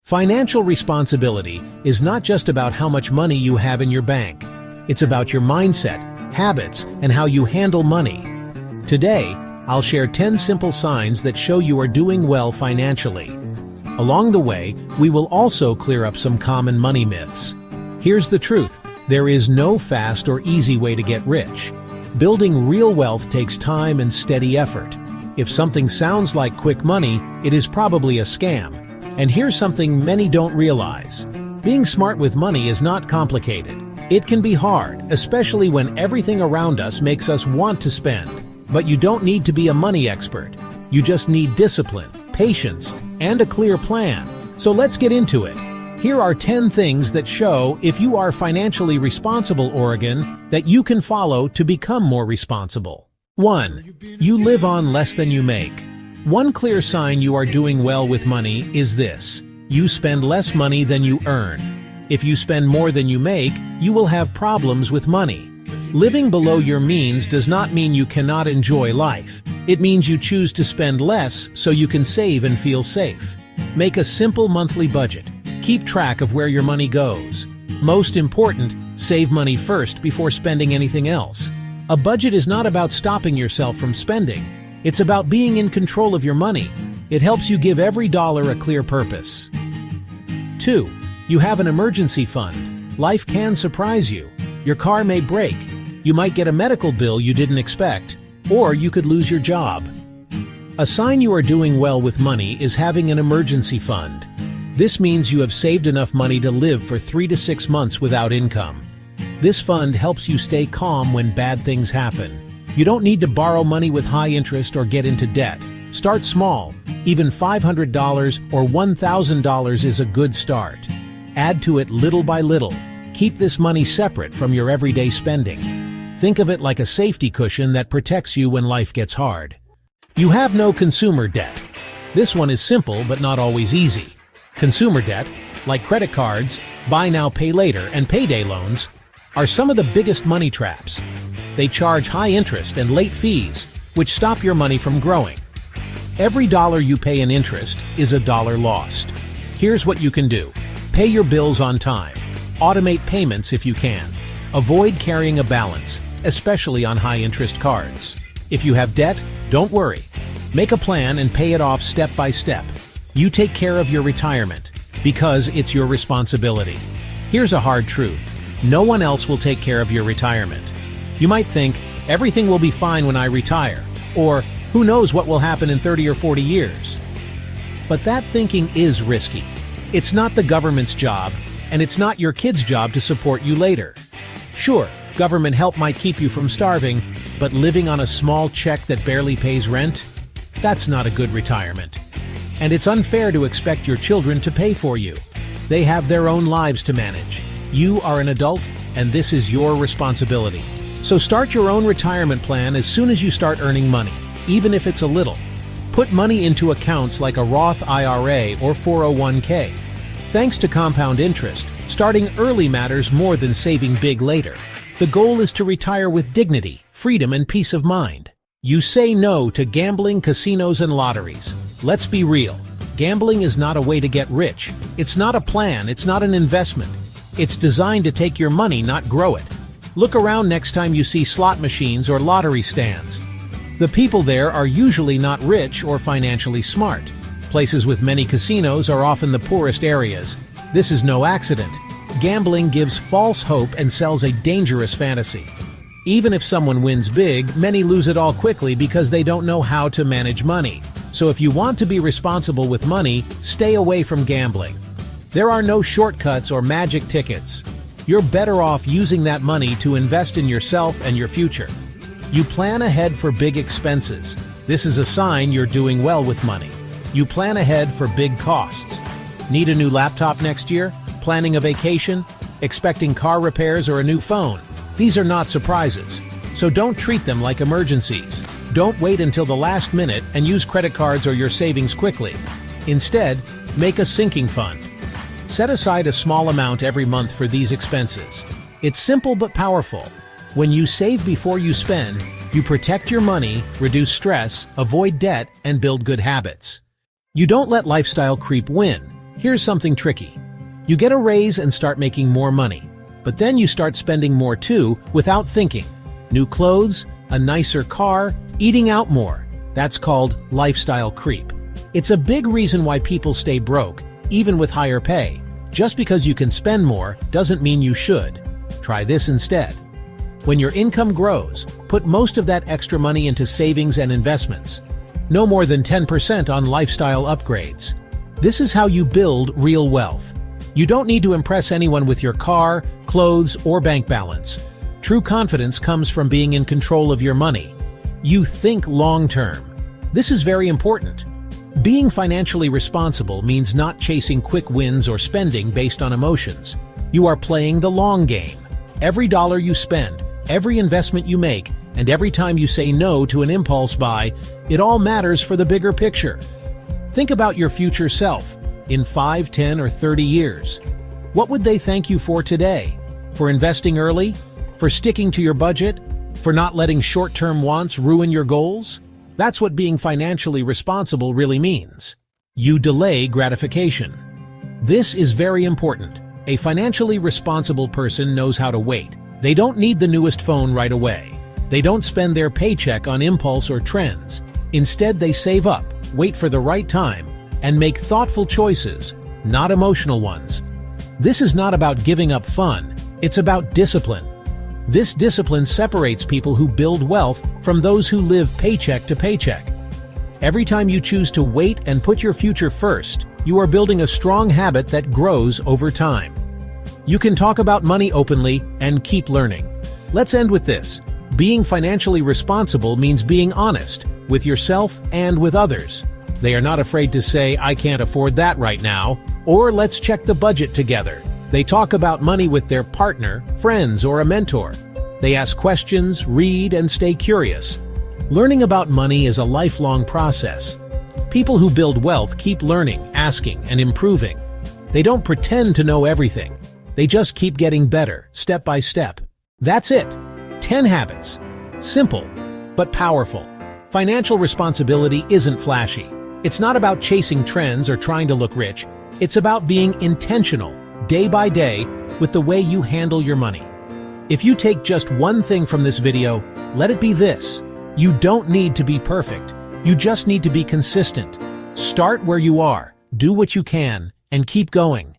Financial responsibility is not just about how much money you have in your bank. It's about your mindset, habits, and how you handle money. Today, I'll share 10 simple signs that show you are doing well financially. Along the way, we will also clear up some common money myths. Here's the truth: there is no fast or easy way to get rich. Building real wealth takes time and steady effort. If something sounds like quick money, it is probably a scam. And here's something many don't realize. Being smart with money is not complicated. It can be hard, especially when everything around us makes us want to spend. But you don't need to be a money expert. You just need discipline, patience, and a clear plan. So let's get into it. Here are 10 things that show if you are financially responsible, Oregon, that you can follow to become more responsible. 1. You live on less than you make. One clear sign you are doing well with money is this: you spend less money than you earn. If you spend more than you make, you will have problems with money. Living below your means does not mean you cannot enjoy life. It means you choose to spend less so you can save and feel safe. Make a simple monthly budget. Keep track of where your money goes. Most important, save money first before spending anything else. A budget is not about stopping yourself from spending. It's about being in control of your money. It helps you give every dollar a clear purpose. 2. You have an emergency fund. Life can surprise you. Your car may break. You might get a medical bill you didn't expect, or you could lose your job. A sign you are doing well with money is having an emergency fund. This means you have saved enough money to live for 3 to 6 months without income. This fund helps you stay calm when bad things happen. You don't need to borrow money with high interest or get into debt. Start small. Even $500 or $1,000 is a good start. Add to it little by little. Keep this money separate from your everyday spending. Think of it like a safety cushion that protects you when life gets hard. You have no consumer debt. This one is simple but not always easy. Consumer debt, like credit cards, buy now, pay later, and payday loans, are some of the biggest money traps. They charge high interest and late fees, which stop your money from growing. Every dollar you pay in interest is a dollar lost. Here's what you can do. Pay your bills on time. Automate payments if you can. Avoid carrying a balance, especially on high-interest cards. If you have debt, don't worry. Make a plan and pay it off step by step. You take care of your retirement, because it's your responsibility. Here's a hard truth: no one else will take care of your retirement. You might think, everything will be fine when I retire, or who knows what will happen in 30 or 40 years. But that thinking is risky. It's not the government's job, and it's not your kid's job to support you later. Sure, government help might keep you from starving, but living on a small check that barely pays rent? That's not a good retirement. And it's unfair to expect your children to pay for you. They have their own lives to manage. You are an adult, and this is your responsibility. So start your own retirement plan as soon as you start earning money, even if it's a little. Put money into accounts like a Roth IRA or 401k. Thanks to compound interest, starting early matters more than saving big later. The goal is to retire with dignity, freedom, and peace of mind. You say no to gambling, casinos, and lotteries. Let's be real. Gambling is not a way to get rich. It's not a plan. It's not an investment. It's designed to take your money, not grow it. Look around next time you see slot machines or lottery stands. The people there are usually not rich or financially smart. Places with many casinos are often the poorest areas. This is no accident. Gambling gives false hope and sells a dangerous fantasy. Even if someone wins big, many lose it all quickly because they don't know how to manage money. So if you want to be responsible with money, stay away from gambling. There are no shortcuts or magic tickets. You're better off using that money to invest in yourself and your future. You plan ahead for big expenses. This is a sign you're doing well with money. You plan ahead for big costs. Need a new laptop next year? Planning a vacation? Expecting car repairs or a new phone? These are not surprises, so don't treat them like emergencies. Don't wait until the last minute and use credit cards or your savings quickly. Instead, make a sinking fund. Set aside a small amount every month for these expenses. It's simple but powerful. When you save before you spend, you protect your money, reduce stress, avoid debt, and build good habits. You don't let lifestyle creep win. Here's something tricky. You get a raise and start making more money, but then you start spending more too without thinking. New clothes, a nicer car, eating out more. That's called lifestyle creep. It's a big reason why people stay broke, even with higher pay. Just because you can spend more doesn't mean you should. Try this instead. When your income grows, put most of that extra money into savings and investments. No more than 10% on lifestyle upgrades. This is how you build real wealth. You don't need to impress anyone with your car, clothes, or bank balance. True confidence comes from being in control of your money. You think long-term. This is very important. Being financially responsible means not chasing quick wins or spending based on emotions. You are playing the long game. Every dollar you spend, every investment you make, and every time you say no to an impulse buy, it all matters for the bigger picture. Think about your future self in 5, 10, or 30 years. What would they thank you for today? For investing early? For sticking to your budget? For not letting short-term wants ruin your goals? That's what being financially responsible really means. You delay gratification. This is very important. A financially responsible person knows how to wait. They don't need the newest phone right away. They don't spend their paycheck on impulse or trends. Instead, they save up, wait for the right time, and make thoughtful choices, not emotional ones. This is not about giving up fun, it's about discipline. This discipline separates people who build wealth from those who live paycheck to paycheck. Every time you choose to wait and put your future first, you are building a strong habit that grows over time. You can talk about money openly and keep learning. Let's end with this. Being financially responsible means being honest with yourself and with others. They are not afraid to say, "I can't afford that right now," or "Let's check the budget together." They talk about money with their partner, friends, or a mentor. They ask questions, read, and stay curious. Learning about money is a lifelong process. People who build wealth keep learning, asking, and improving. They don't pretend to know everything. They just keep getting better, step by step. That's it. 10 habits. Simple, but powerful. Financial responsibility isn't flashy. It's not about chasing trends or trying to look rich. It's about being intentional, day by day, with the way you handle your money. If you take just one thing from this video, let it be this. You don't need to be perfect. You just need to be consistent. Start where you are, do what you can, and keep going.